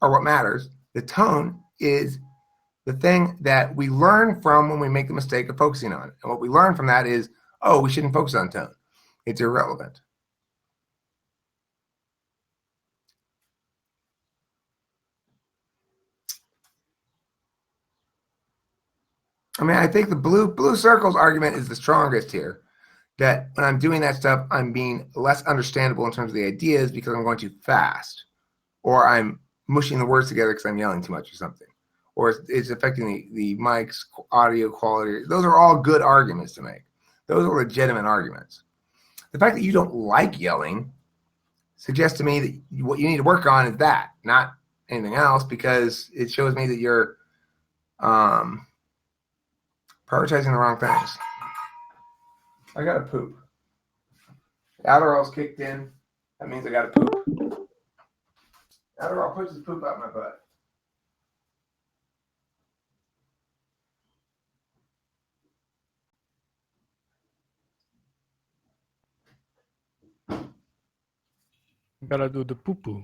are what matters. The tone is the thing that we learn from when we make the mistake of focusing on it. And what we learn from that is, oh, we shouldn't focus on tone. It's irrelevant. I mean, I think the blue circles argument is the strongest here. That when I'm doing that stuff, I'm being less understandable in terms of the ideas because I'm going too fast, or I'm mushing the words together because I'm yelling too much or something, or it's affecting the mic's audio quality. Those are all good arguments to make. Those are legitimate arguments. The fact that you don't like yelling suggests to me that what you need to work on is that, not anything else, because it shows me that you're prioritizing the wrong things. I gotta poop. Adderall's kicked in. That means I gotta poop. Adderall pushes poop out my butt. You gotta do the poo-poo.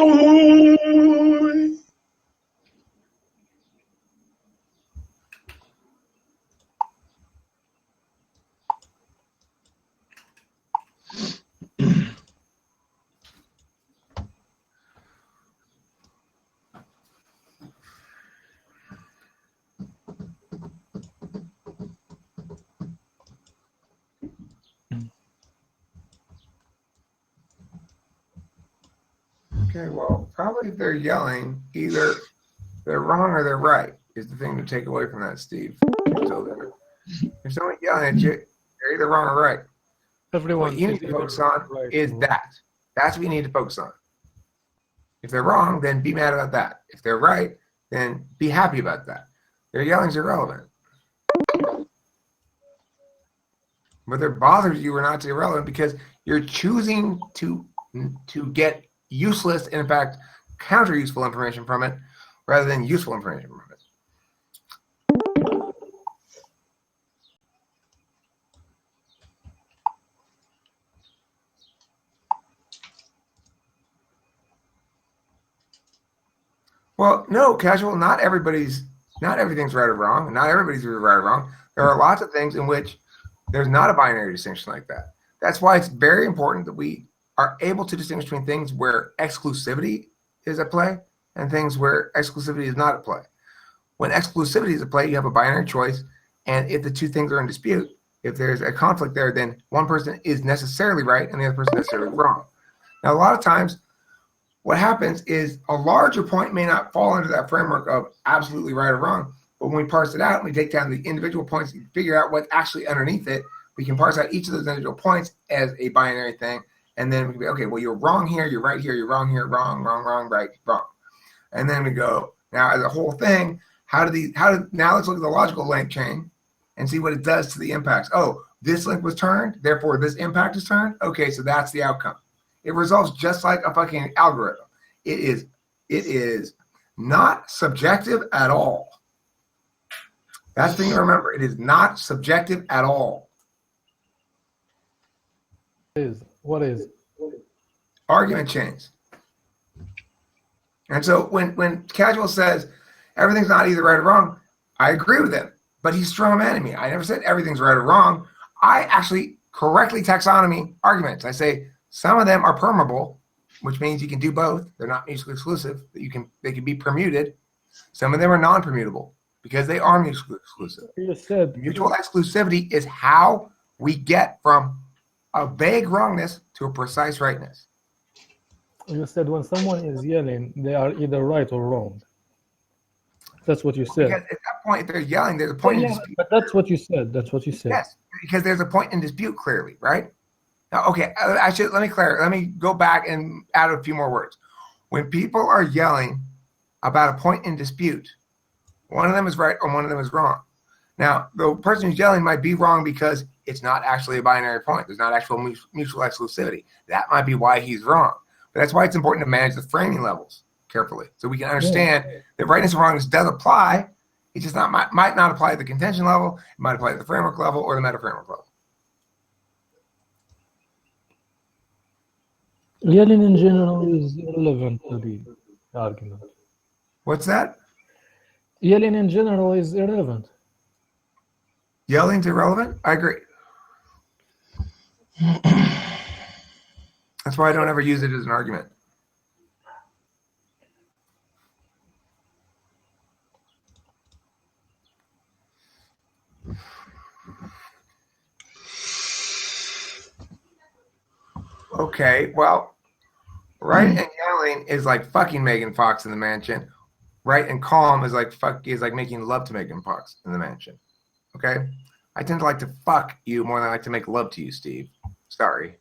Oh. Okay, well, probably if they're yelling, either they're wrong or they're right is the thing to take away from that, Steve. So if someone's yelling at you, they're either wrong or right. Everyone What you need to focus on is that. That's what you need to focus on. If they're wrong, then be mad about that. If they're right, then be happy about that. Their yelling's irrelevant. Whether it bothers you or not is irrelevant because you're choosing to get useless and in fact counter useful information from it rather than useful information from it. Well, no, casual, not everything's right or wrong. Not everybody's right or wrong. There are lots of things in which there's not a binary distinction like that. That's why it's very important that we are able to distinguish between things where exclusivity is at play and things where exclusivity is not at play. When exclusivity is at play, you have a binary choice, and if the two things are in dispute, if there's a conflict there, then one person is necessarily right and the other person necessarily wrong. Now, a lot of times, what happens is a larger point may not fall into that framework of absolutely right or wrong, but when we parse it out and we take down the individual points and figure out what's actually underneath it, we can parse out each of those individual points as a binary thing, and then we can be, okay, well, you're wrong here, you're right here, you're wrong here, wrong, right, wrong. And then we go, now as a whole thing, now let's look at the logical link chain and see what it does to the impacts. Oh, this link was turned, therefore this impact is turned. Okay, so that's the outcome. It resolves just like a fucking algorithm. It is not subjective at all. That's the thing to remember. It is not subjective at all. What is? Argument chains. And so when Casual says everything's not either right or wrong, I agree with him. But he's strawmanning me. I never said everything's right or wrong. I actually correctly taxonomy arguments. I say some of them are permeable, which means you can do both. They're not mutually exclusive. They can be permuted. Some of them are non-permutable because they are mutually exclusive. You said mutual exclusivity is how we get from a vague wrongness to a precise rightness. You said when someone is yelling, they are either right or wrong. That's what you said. Because at that point, if they're yelling, there's a point in dispute. But that's what you said. Yes, because there's a point in dispute clearly, right? Now, okay, let me clarify. Let me go back and add a few more words. When people are yelling about a point in dispute, one of them is right or one of them is wrong. Now, the person who's yelling might be wrong because it's not actually a binary point. There's not actual mutual exclusivity. That might be why he's wrong. But that's why it's important to manage the framing levels carefully so we can understand that rightness and wrongness does apply. It just might not apply at the contention level. It might apply at the framework level or the meta framework level. Yelling in general is irrelevant to the argument. What's that? Yelling in general is irrelevant. Yelling's irrelevant? I agree. That's why I don't ever use it as an argument. Okay, well, right and yelling is like fucking Megan Fox in the mansion. Right and calm is like making love to Megan Fox in the mansion. Okay? I tend to like to fuck you more than I like to make love to you, Steve. Sorry.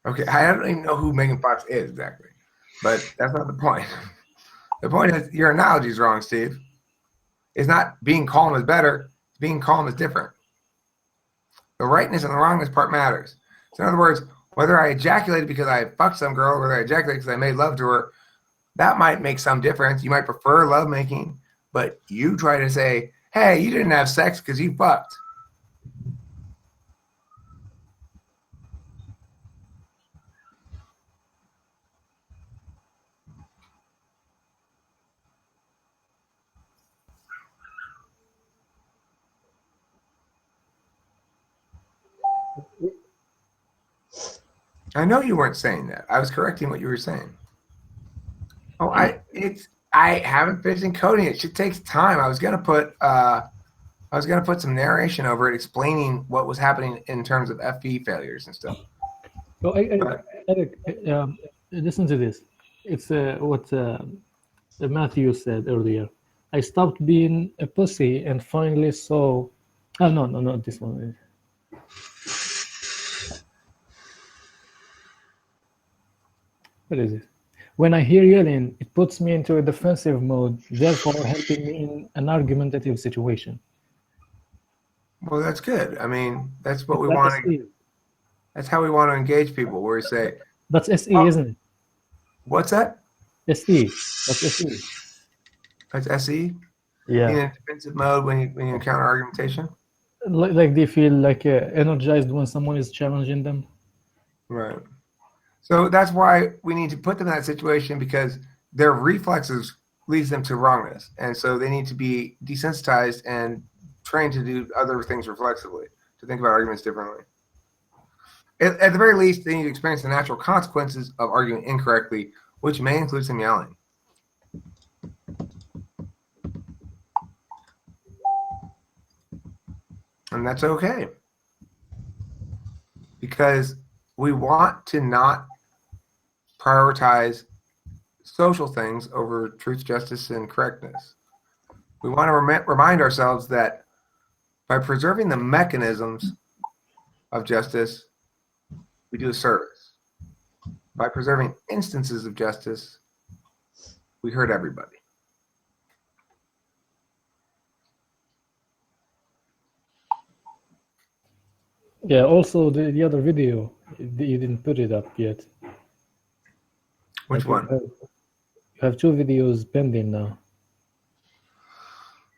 Okay, I don't even know who Megan Fox is exactly, but that's not the point. The point is your analogy is wrong, Steve. It's not being calm is better. Being calm is different. The rightness and the wrongness part matters. So in other words, whether I ejaculated because I fucked some girl, or whether I ejaculated because I made love to her, that might make some difference. You might prefer lovemaking, but you try to say, hey, you didn't have sex because you fucked. I know you weren't saying that. I was correcting what you were saying. Oh, I haven't finished encoding it. It should take time. I was gonna put some narration over it explaining what was happening in terms of FE failures and stuff. So, But Eric, listen to this. It's what Matthew said earlier. I stopped being a pussy and finally saw. Oh, no, not this one. What is it? When I hear yelling, it puts me into a defensive mode, therefore helping me in an argumentative situation. well, that's good. I mean, that's what we That's want to. SE. That's how we want to engage people. Where we say, That's SE, Oh. isn't "What's that?" it? SE. That's SE. That's SE. Yeah. In a defensive mode when you encounter argumentation. Like they feel like energized when someone is challenging them. Right. So that's why we need to put them in that situation, because their reflexes leads them to wrongness, and so they need to be desensitized and trained to do other things reflexively, to think about arguments differently. At the very least, they need to experience the natural consequences of arguing incorrectly, which may include some yelling. And that's okay, because we want to not prioritize social things over truth, justice, and correctness. We want to remind ourselves that by preserving the mechanisms of justice, we do a service. By preserving instances of justice, we hurt everybody. Yeah, also the other video, you didn't put it up yet. Which Like, one? You have 2 videos pending now.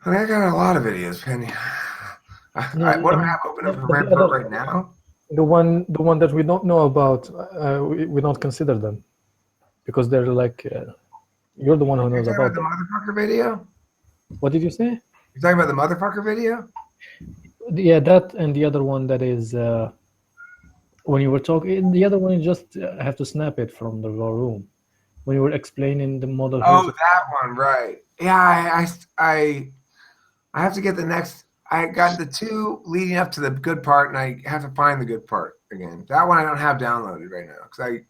I mean, I got a lot of videos pending. What do I have open up for red vote right now? The one that we don't know about, we don't consider them because they're like you're the one who knows You're talking about about them. the motherfucker video? What did you say? You're talking about the motherfucker video? Yeah, that and the other one that is when you were talking. The other one you just have to snap it from the raw room when you were explaining the model. Oh, that one, right? Yeah, I have to get the next. I got the 2 leading up to the good part, and I have to find the good part again. That one I don't have downloaded right now, because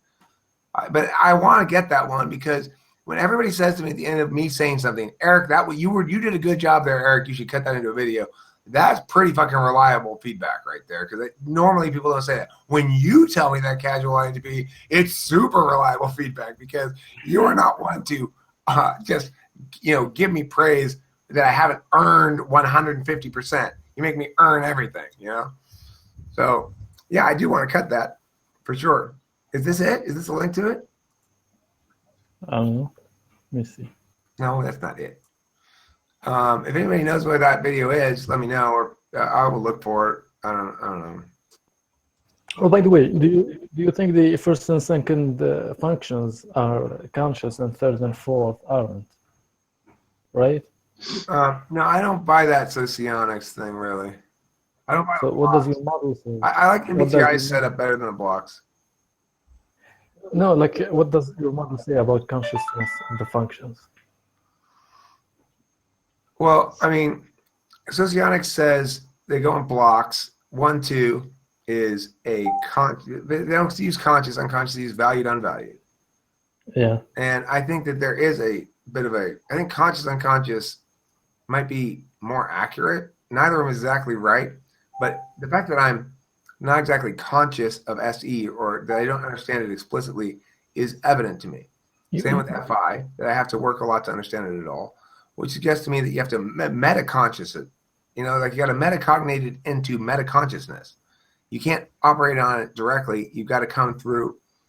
but I want to get that one, because when everybody says to me at the end of me saying something, Eric, you did a good job there, Eric. You should cut that into a video. That's pretty fucking reliable feedback right there, because normally people don't say that. When you tell me that, Casual INTP, it's super reliable feedback, because you are not one to just give me praise that I haven't earned 150%. You make me earn everything, So, yeah, I do want to cut that for sure. Is this it? Is this a link to it? I don't know. Let me see. No, that's not it. If anybody knows where that video is, let me know, or I will look for it. I don't know. Oh, by the way, do you think the first and second functions are conscious and third and fourth aren't? Right? No, I don't buy that socionics thing, really. I don't buy So what does your model say? I like MBTI's setup better than the blocks. No, like what does your model say about consciousness and the functions? Well, I mean, socionics says they go in blocks. 1, 2 is they don't use conscious, unconscious, they use valued, unvalued. Yeah. And I think that there is a bit of I think conscious, unconscious might be more accurate. Neither of them is exactly right, but the fact that I'm not exactly conscious of SE, or that I don't understand it explicitly, is evident to me. Same with FI, that I have to work a lot to understand it at all, which suggests to me that you have to meta-conscious it. Like you got to metacognate it into meta-consciousness. You can't operate on it directly. You've got to come through